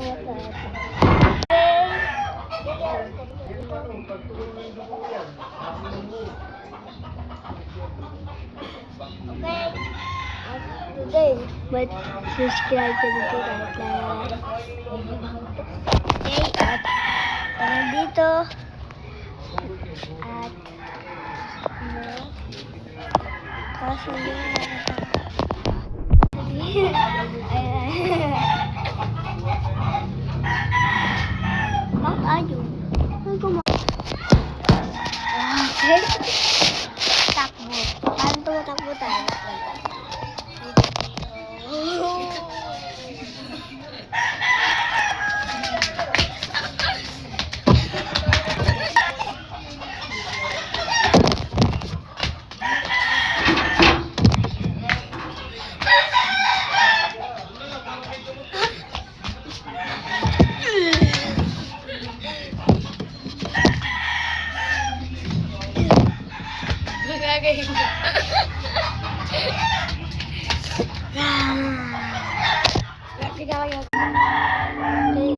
ito. Okay. Today, but subscribe to the channel. Okay, at nandito. At kaso bakit ayaw? Okay. Takbo. Paano tumatakbo tayo? Gagawin ko.